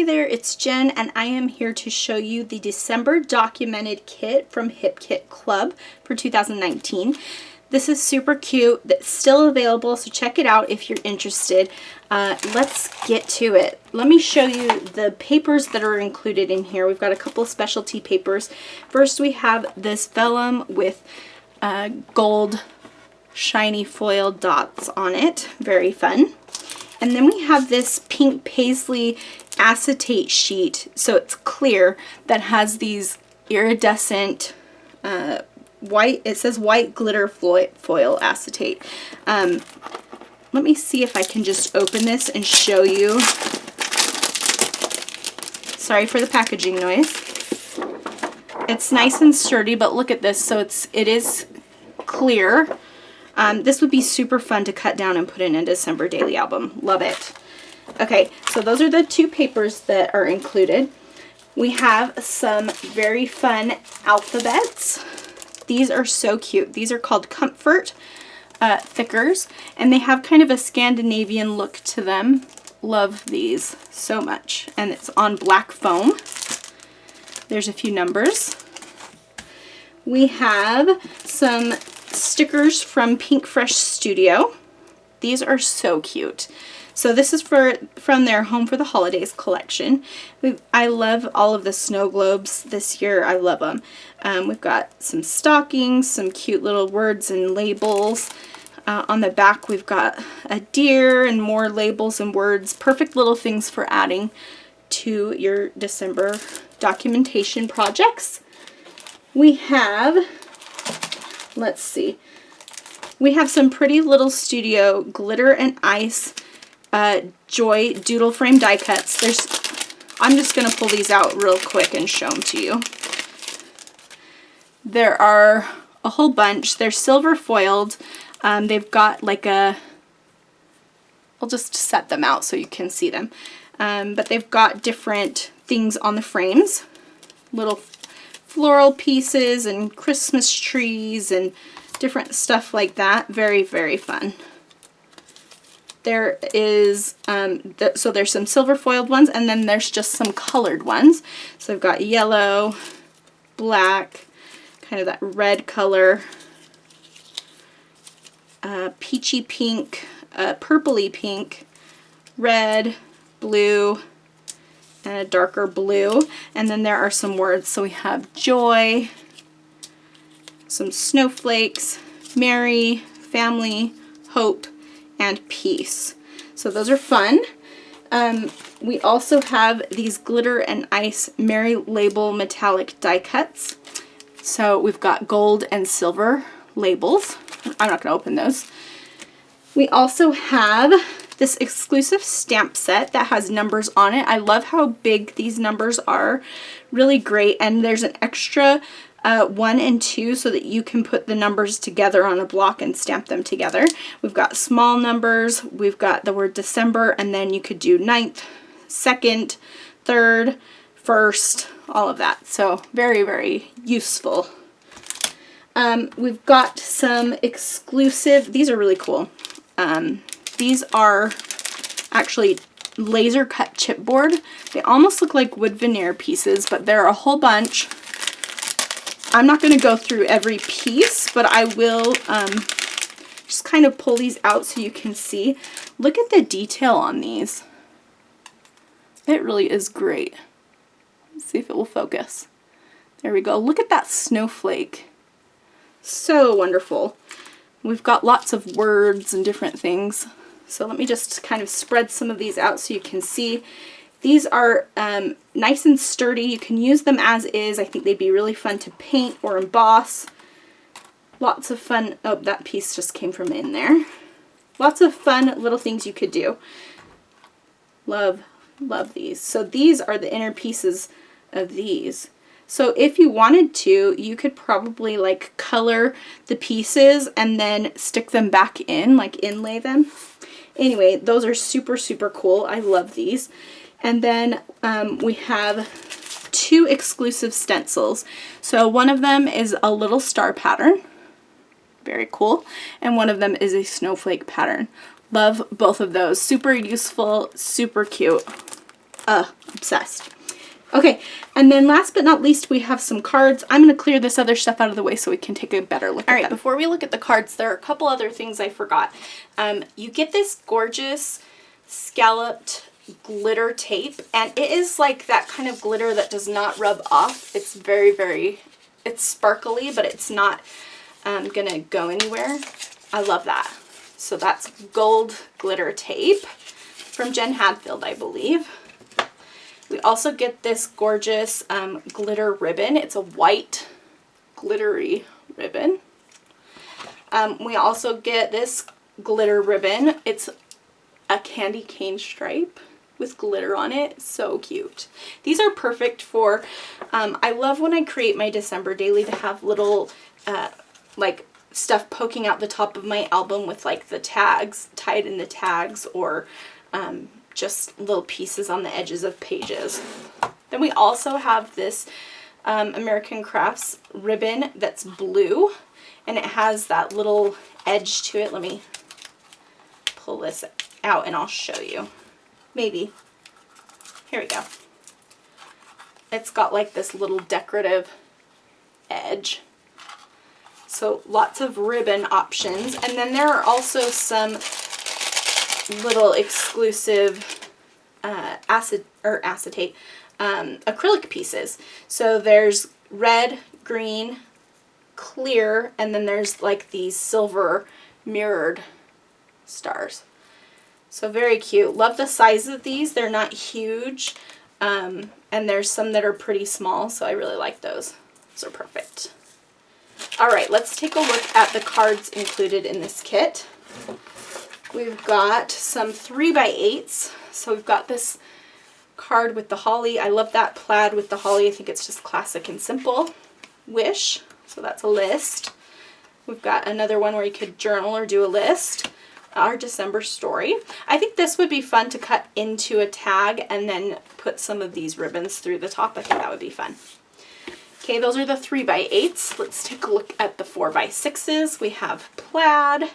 Hey there, it's Jen, and I am here to show you the December documented kit from Hip Kit Club for 2019. This is super cute. It's still available, so check it out if you're interested. Let's get to it. Let me show you the papers that are included in here. We've got a couple of specialty papers. First, we have this vellum with gold shiny foil dots on it. Very fun. And then we have this pink paisley acetate sheet, so it's clear, that has these iridescent white, it says white glitter foil acetate. Let me see if I can just open this and show you. Sorry for the packaging noise. It's nice and sturdy, but look at this. So it is clear. This would be super fun to cut down and put in a December daily album. Love it. Okay, so those are the two papers that are included. We have some very fun alphabets. These are so cute. These are called Comfort thickers, and they have kind of a Scandinavian look to them. Love these so much. And it's on black foam. There's a few numbers. We have some stickers from Pink Fresh Studio. These are so cute. So this is from their Home for the Holidays collection. I love all of the snow globes this year. I love them. We've got some stockings, some cute little words and labels. On the back we've got a deer and more labels and words. Perfect little things for adding to your December documentation projects. We have, let's see, we have some Pretty Little Studio glitter and ice Joy doodle frame die cuts. I'm just going to pull these out real quick and show them to you. There are a whole bunch. They're silver foiled. They've got like I'll just set them out so you can see them. But they've got different things on the frames. Little floral pieces and Christmas trees and different stuff like that. Very, very fun. There is, so there's some silver foiled ones, and then there's just some colored ones. So I've got yellow, black, kind of that red color, peachy pink, purpley pink, red, blue, and a darker blue. And then there are some words. So we have joy, some snowflakes, merry, family, hope, and peace. So those are fun. We also have these glitter and ice Merry Label metallic die cuts. So we've got gold and silver labels. I'm not going to open those. We also have this exclusive stamp set that has numbers on it. I love how big these numbers are. Really great. And there's an extra 1 and 2 so that you can put the numbers together on a block and stamp them together. We've got small numbers, we've got the word December, and then you could do 9th, 2nd, 3rd, 1st, all of that. So very, very useful. We've got some exclusive, these are really cool. These are actually laser cut chipboard. They almost look like wood veneer pieces, but they're a whole bunch. I'm not going to go through every piece, but I will just kind of pull these out so you can see. Look at the detail on these. It really is great. Let's see if it will focus. There we go. Look at that snowflake. So wonderful. We've got lots of words and different things. So let me just kind of spread some of these out so you can see. These are nice and sturdy. You can use them as is. I think they'd be really fun to paint or emboss. Lots of fun. Oh, that piece just came from in there. Lots of fun little things you could do. Love, love these. So these are the inner pieces of these. So if you wanted to, you could probably like color the pieces and then stick them back in, like inlay them. Anyway, those are super, super cool. I love these. And then we have 2 exclusive stencils. So one of them is a little star pattern. Very cool. And one of them is a snowflake pattern. Love both of those. Super useful, super cute. Obsessed. Okay, and then last but not least, we have some cards. I'm going to clear this other stuff out of the way so we can take a better look at them. All right, before we look at the cards, there are a couple other things I forgot. You get this gorgeous scalloped glitter tape, and it is like that kind of glitter that does not rub off. It's it's sparkly, but it's not going to go anywhere. I love that. So that's gold glitter tape from Jen Hadfield, I believe. We also get this gorgeous glitter ribbon. It's a white glittery ribbon. We also get this glitter ribbon. It's a candy cane stripe with glitter on it. So cute. These are perfect for, I love when I create my December daily to have little like stuff poking out the top of my album with like the tags, tied in the tags, or just little pieces on the edges of pages. Then we also have this American Crafts ribbon that's blue, and it has that little edge to it. Let me pull this out and I'll show you. Maybe. Here we go. It's got like this little decorative edge. So lots of ribbon options. And then there are also some little exclusive acetate acrylic pieces. So there's red, green, clear, and then there's like these silver mirrored stars. So very cute. Love the size of these. They're not huge, and there's some that are pretty small, so I really like those. Those are perfect. All right, let's take a look at the cards included in this kit. We've got some 3x8s. So we've got this card with the holly. I love that plaid with the holly. I think it's just classic and simple. Wish. So that's a list. We've got another one where you could journal or do a list. Our December story. I think this would be fun to cut into a tag and then put some of these ribbons through the top. I think that would be fun. Okay, those are the 3x8s. Let's take a look at the 4x6s. We have plaid.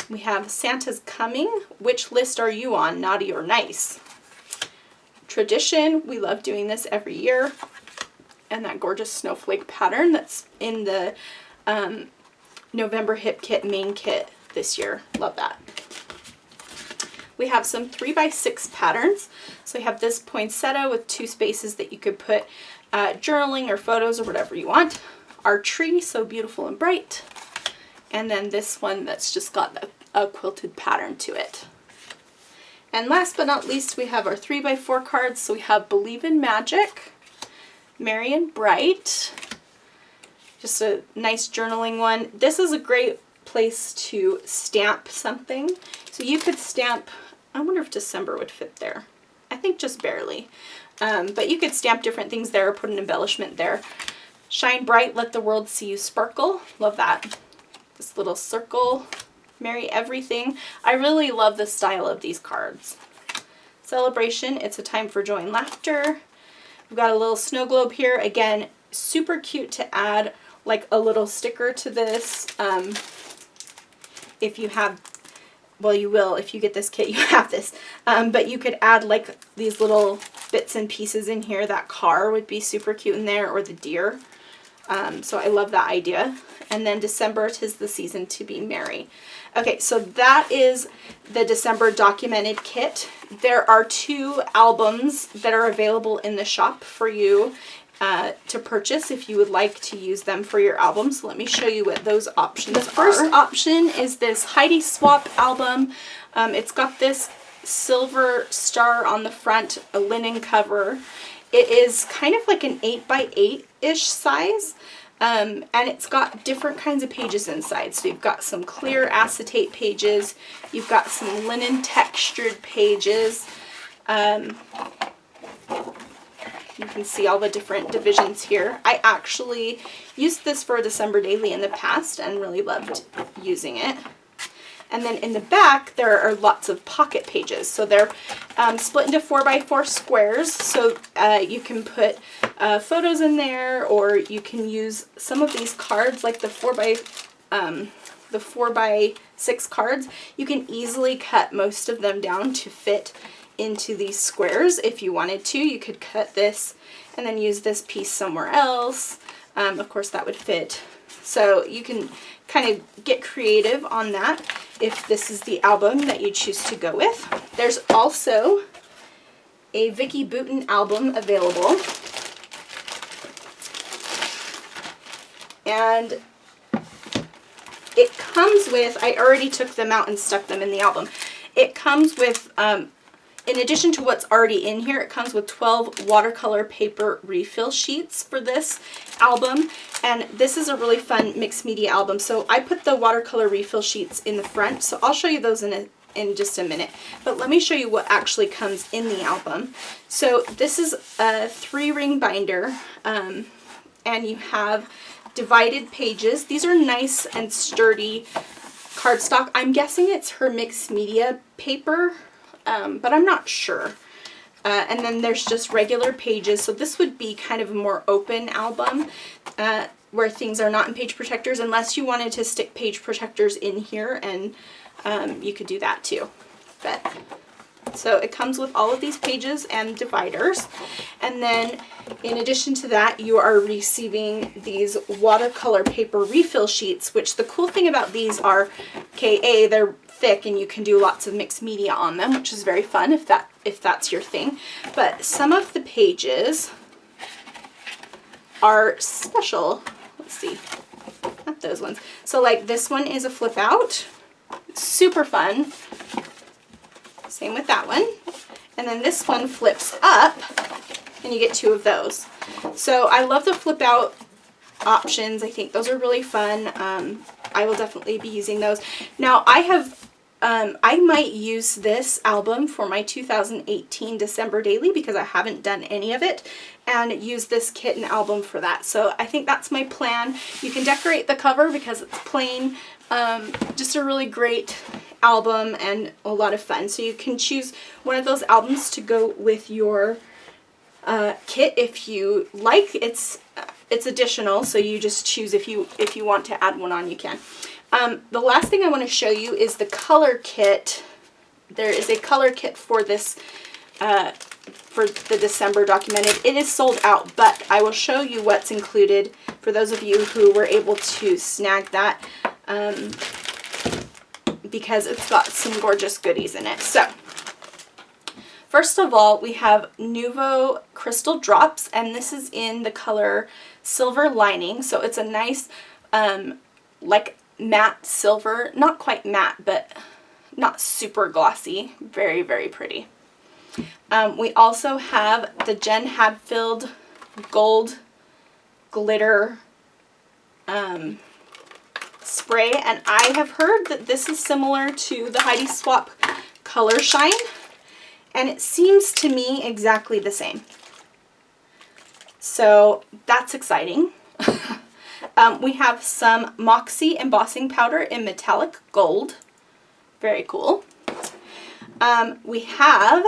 We have Santa's Coming. Which list are you on, naughty or nice? Tradition. We love doing this every year. And that gorgeous snowflake pattern that's in the November Hip Kit main kit this year. Love that. We have some 3x6 patterns. So we have this poinsettia with 2 spaces that you could put journaling or photos or whatever you want. Our tree, so beautiful and bright. And then this one that's just got a quilted pattern to it. And last but not least, we have our 3x4 cards. So we have Believe in Magic, Merry and Bright, just a nice journaling one. This is a great place to stamp something. So you could stamp, I wonder if December would fit there. I think just barely. But you could stamp different things there or put an embellishment there. Shine bright, let the world see you sparkle. Love that. This little circle, merry everything. I really love the style of these cards. Celebration, it's a time for joy and laughter. We've got a little snow globe here. Again, super cute to add like a little sticker to this. If you have, well, you will, if you get this kit, you have this. But you could add like these little bits and pieces in here. That car would be super cute in there, or the deer. So I love that idea. And then December, 'tis the season to be merry. Okay, so that is the December documented kit. There are 2 albums that are available in the shop for you to purchase if you would like to use them for your album. So let me show you what those options are. The first option is this Heidi Swap album. It's got this silver star on the front, a linen cover. It is kind of like an 8x8-ish size. And it's got different kinds of pages inside. So you've got some clear acetate pages. You've got some linen textured pages. You can see all the different divisions here. I actually used this for a December daily in the past and really loved using it. And then in the back, there are lots of pocket pages. So they're split into 4x4 squares. So you can put photos in there, or you can use some of these cards, like the 4x6 cards. You can easily cut most of them down to fit into these squares if you wanted to. You could cut this and then use this piece somewhere else. Of course, that would fit. So you can kind of get creative on that if this is the album that you choose to go with. There's also a Vicky Boonton album available. And it comes with, I already took them out and stuck them in the album. It comes with, in addition to what's already in here, it comes with 12 watercolor paper refill sheets for this album. And this is a really fun mixed media album. So I put the watercolor refill sheets in the front. So I'll show you those in just a minute. But let me show you what actually comes in the album. So this is a 3-ring binder. And you have divided pages. These are nice and sturdy cardstock. I'm guessing it's her mixed media paper, but I'm not sure. And then there's just regular pages. So this would be kind of a more open album where things are not in page protectors, unless you wanted to stick page protectors in here, and you could do that too. But so it comes with all of these pages and dividers. And then in addition to that, you are receiving these watercolor paper refill sheets, which the cool thing about these are, okay, they're thick and you can do lots of mixed media on them, which is very fun if that's your thing. But some of the pages are special. Let's see, not those ones. So like this one is a flip out, super fun. Same with that one. And then this one flips up and you get 2 of those. So I love the flip out options. I think those are really fun. I will definitely be using those. Now I might use this album for my 2018 December daily because I haven't done any of it, and use this kit and album for that. So I think that's my plan. You can decorate the cover because it's plain. Just a really great album and a lot of fun. So you can choose one of those albums to go with your kit if you like. It's additional, so you just choose if you want to add one on, you can. The last thing I want to show you is the color kit. There is a color kit for this for the December documented. It is sold out, but I will show you what's included for those of you who were able to snag that, because it's got some gorgeous goodies in it. So first of all, we have Nuvo Crystal Drops, and this is in the color Silver Lining. So it's a nice like matte silver, not quite matte, but not super glossy. Very, very pretty. We also have the Jen Hadfield Gold Glitter spray, and I have heard that this is similar to the Heidi Swap Color Shine, and it seems to me exactly the same. So that's exciting. We have some Moxie embossing powder in metallic gold. Very cool. We have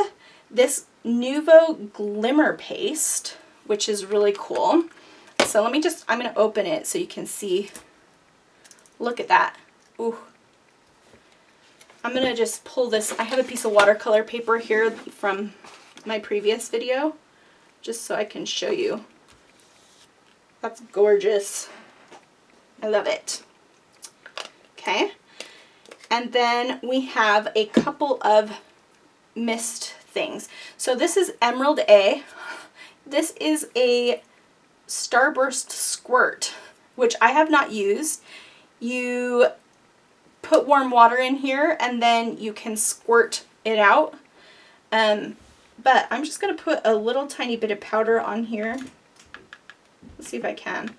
this Nuvo Glimmer Paste, which is really cool. So let me just, I'm going to open it so you can see. Look at that. Ooh. I'm going to just pull this. I have a piece of watercolor paper here from my previous video, just so I can show you. That's gorgeous. I love it. Okay. And then we have a couple of mist things. So this is Emerald A. This is a Starburst Squirt, which I have not used. You put warm water in here and then you can squirt it out. But I'm just going to put a little tiny bit of powder on here. Let's see if I can.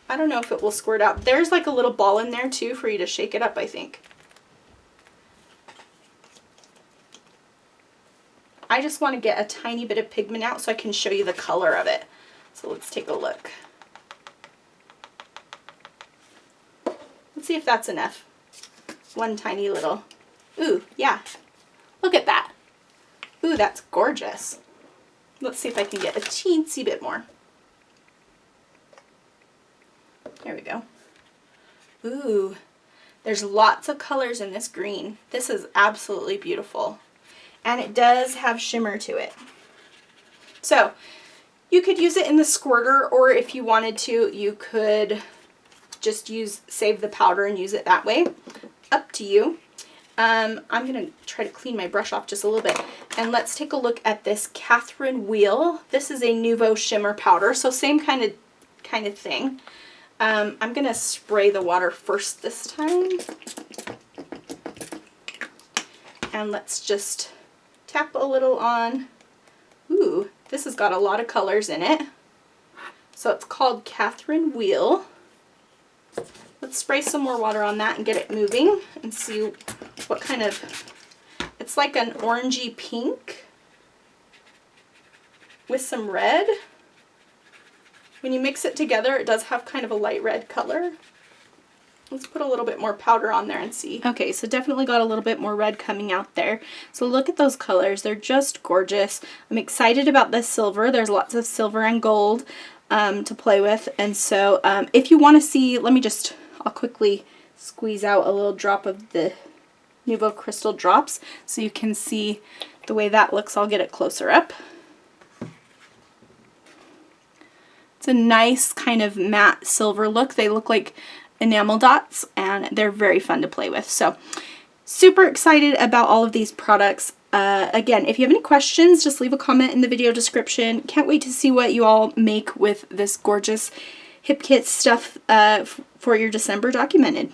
I don't know if it will squirt out. There's like a little ball in there too for you to shake it up, I think. I just want to get a tiny bit of pigment out so I can show you the color of it. So let's take a look. Let's see if that's enough. One tiny little. Ooh, yeah. Look at that. Ooh, that's gorgeous. Let's see if I can get a teensy bit more. There we go. Ooh, There's lots of colors in this green. This is absolutely beautiful. And it does have shimmer to it. So you could use it in the squirter, or if you wanted to, you could just save the powder and use it that way. Up to you. I'm going to try to clean my brush off just a little bit. And let's take a look at this Catherine Wheel. This is a Nouveau Shimmer Powder, so same kind of thing. I'm going to spray the water first this time. And let's just tap a little on. Ooh, this has got a lot of colors in it. So it's called Catherine Wheel. Let's spray some more water on that and get it moving and see what kind of, it's like an orangey pink with some red. When you mix it together, it does have kind of a light red color. Let's put a little bit more powder on there and see. Okay, so definitely got a little bit more red coming out there. So look at those colors. They're just gorgeous. I'm excited about this silver. There's lots of silver and gold to play with. And so if you want to see, I'll quickly squeeze out a little drop of the Nouveau Crystal Drops so you can see the way that looks. I'll get it closer up. It's a nice kind of matte silver look. They look like enamel dots and they're very fun to play with. So super excited about all of these products. Again, if you have any questions, just leave a comment in the video description. Can't wait to see what you all make with this gorgeous Hip Kit stuff for your December documented.